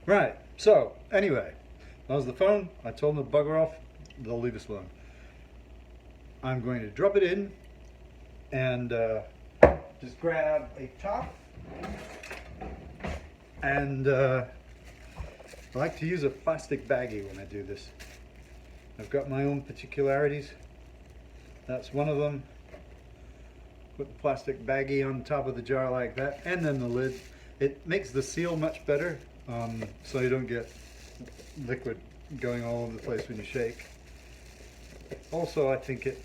Right, so anyway, that was the phone. I told them to bugger off. They'll leave us alone. I'm going to drop it in and just grab a top. And I like to use a plastic baggie when I do this. I've got my own particularities. That's one of them. Put the plastic baggie on top of the jar like that, and then the lid. It makes the seal much better, so you don't get liquid going all over the place when you shake. Also, I think it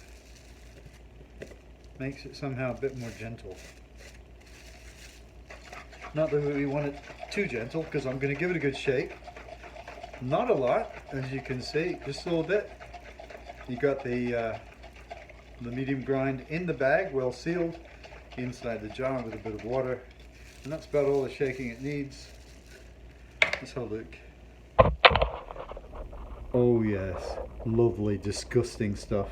makes it somehow a bit more gentle. Not that we want it too gentle, because I'm going to give it a good shake. Not a lot, as you can see, just a little bit. You got the medium grind in the bag, well sealed, inside the jar with a bit of water. And that's about all the shaking it needs. Let's have a look. Oh yes, lovely, disgusting stuff.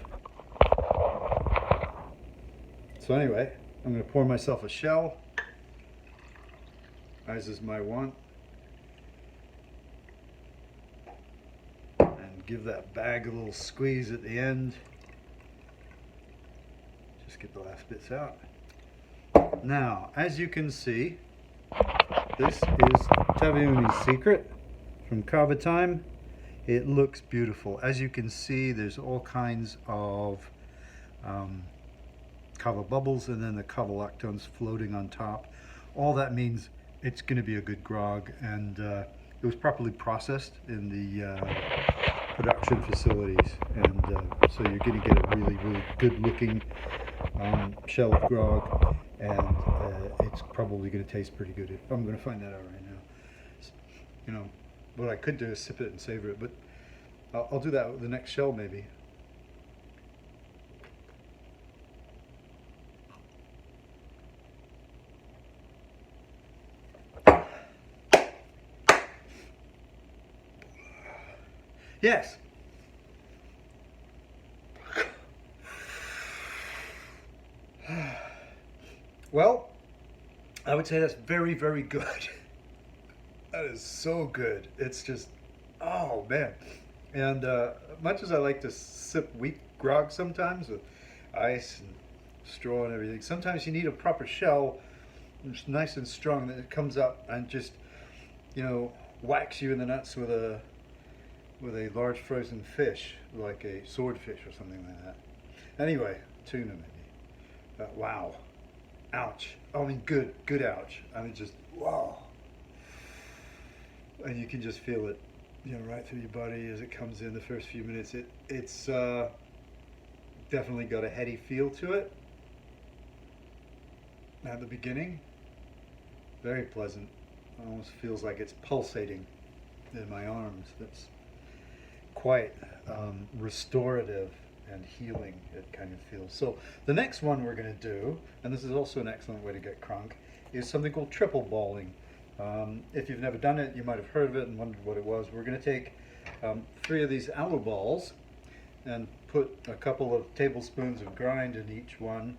So anyway, I'm going to pour myself a shell, as is my wont. And give that bag a little squeeze at the end. Just get the last bits out. Now, as you can see, this is Taveuni's secret from Kava time. It looks beautiful. As you can see, there's all kinds of Kava bubbles and then the Kava lactones floating on top. All that means it's going to be a good grog, and it was properly processed in the production facilities, and so you're going to get a really, really good looking shell of grog, and it's probably going to taste pretty good. I'm going to find that out right now. You know, what I could do is sip it and savor it, but I'll do that with the next shell maybe. Yes. Well, I would say that's very, very good. That is so good. It's just, oh man. And much as I like to sip weak grog sometimes with ice and straw and everything, sometimes you need a proper shell, it's nice and strong, that it comes up and just, you know, whacks you in the nuts with a large frozen fish, like a swordfish or something like that. Anyway, tuna maybe. Wow. Ouch. I mean, good ouch. I mean, just, wow. And you can just feel it, you know, right through your body as it comes in the first few minutes. It's definitely got a heady feel to it at the beginning. Very pleasant. Almost feels like it's pulsating in my arms. That's quite restorative and healing, it kind of feels. So the next one we're going to do, and this is also an excellent way to get crunk, is something called triple balling. If you've never done it, you might have heard of it and wondered what it was. We're going to take 3 of these AluBalls and put a couple of tablespoons of grind in each one,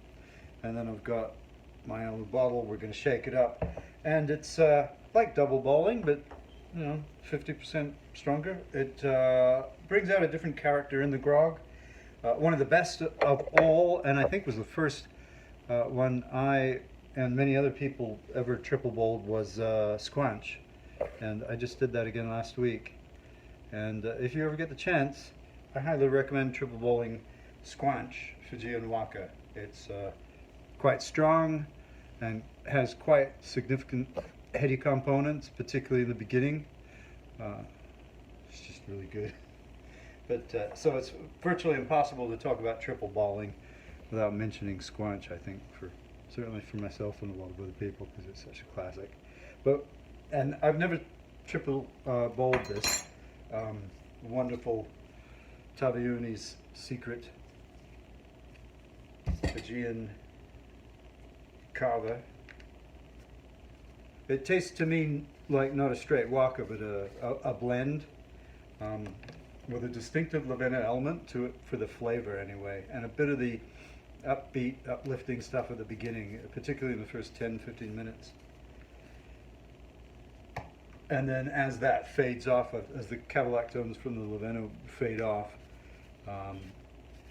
and then I've got my alu bottle. We're going to shake it up, and it's like double balling, but you know, 50% stronger. It brings out a different character in the grog. One of the best of all, and I think was the first one I and many other people ever triple bowled, was squanch. And I just did that again last week. And if you ever get the chance, I highly recommend triple bowling squanch Fijian waka. It's quite strong and has quite significant heady components, particularly in the beginning. It's just really good. But so it's virtually impossible to talk about triple balling without mentioning squanch, I think, certainly for myself and a lot of other people, because it's such a classic. And I've never triple bowled this wonderful Taveuni's secret Fijian Kava. It tastes to me like not a straight waka, but a blend with a distinctive Lavena element to it for the flavor anyway, and a bit of the upbeat, uplifting stuff at the beginning, particularly in the first 10-15 minutes. And then as that fades off, as the cavalactones from the Taveuni fade off,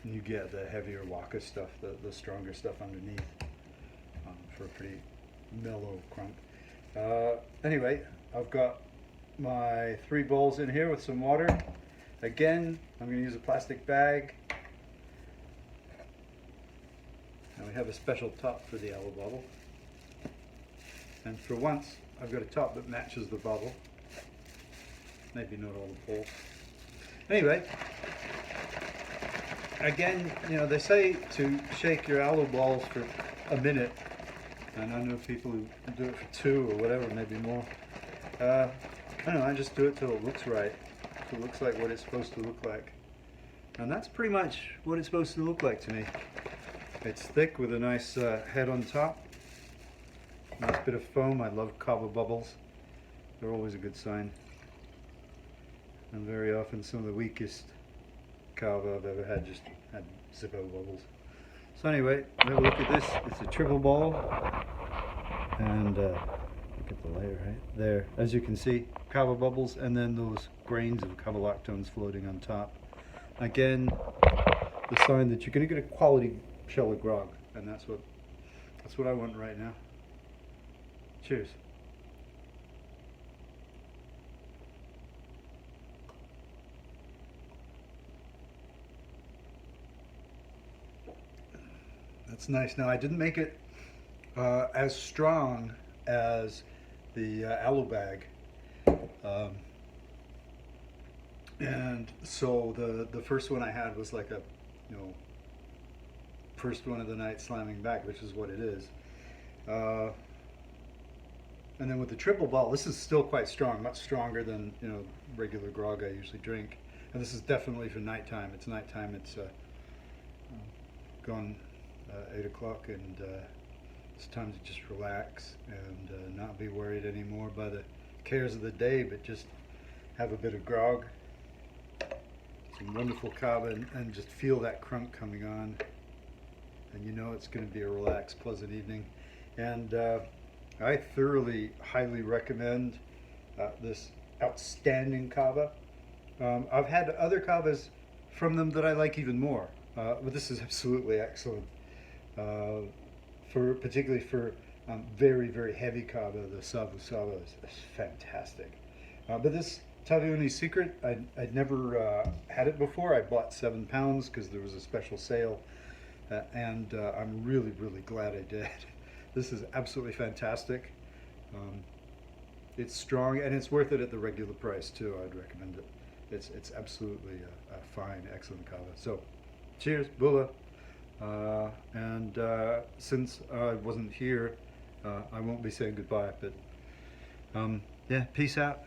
you get the heavier waka stuff, the stronger stuff underneath, for a pretty mellow Krunk. Anyway, I've got my 3 bowls in here with some water. Again, I'm going to use a plastic bag. And we have a special top for the AluBalls. And for once, I've got a top that matches the bottle. Maybe not all the bowls. Anyway, again, you know, they say to shake your AluBalls for a minute. And I know people who do it for 2 or whatever, maybe more. I don't know, I just do it till it looks right. Till it looks like what it's supposed to look like. And that's pretty much what it's supposed to look like to me. It's thick with a nice head on top. Nice bit of foam. I love Kava bubbles. They're always a good sign. And very often some of the weakest Kava I've ever had just had Zippo bubbles. So anyway, have a look at this. It's a triple ball. And look at the layer right there. As you can see, Kava bubbles and then those grains of cavalactones floating on top. Again, the sign that you're going to get a quality shell of grog, and that's what I want right now. Cheers. That's nice. Now I didn't make it as strong as the alubag, and so the first one I had was like a, you know, first one of the night slamming back, which is what it is. And then with the triple ball, this is still quite strong, much stronger than, you know, regular grog I usually drink. And this is definitely for nighttime. It's nighttime. It's gone 8 o'clock, and it's time to just relax and not be worried anymore by the cares of the day, but just have a bit of grog, some wonderful Kava, and just feel that Krunk coming on. And you know it's going to be a relaxed, pleasant evening. And I thoroughly, highly recommend this outstanding Kava. I've had other Kavas from them that I like even more, but this is absolutely excellent. Particularly for very, very heavy Kava, the Savu Sava is fantastic. But this Taveuni Secret, I'd never had it before. I bought 7 pounds because there was a special sale. And I'm really, really glad I did. This is absolutely fantastic. It's strong, and it's worth it at the regular price too. I'd recommend it. It's absolutely a fine, excellent Kava. So, cheers, Bula. And since I wasn't here, I won't be saying goodbye. But yeah, peace out.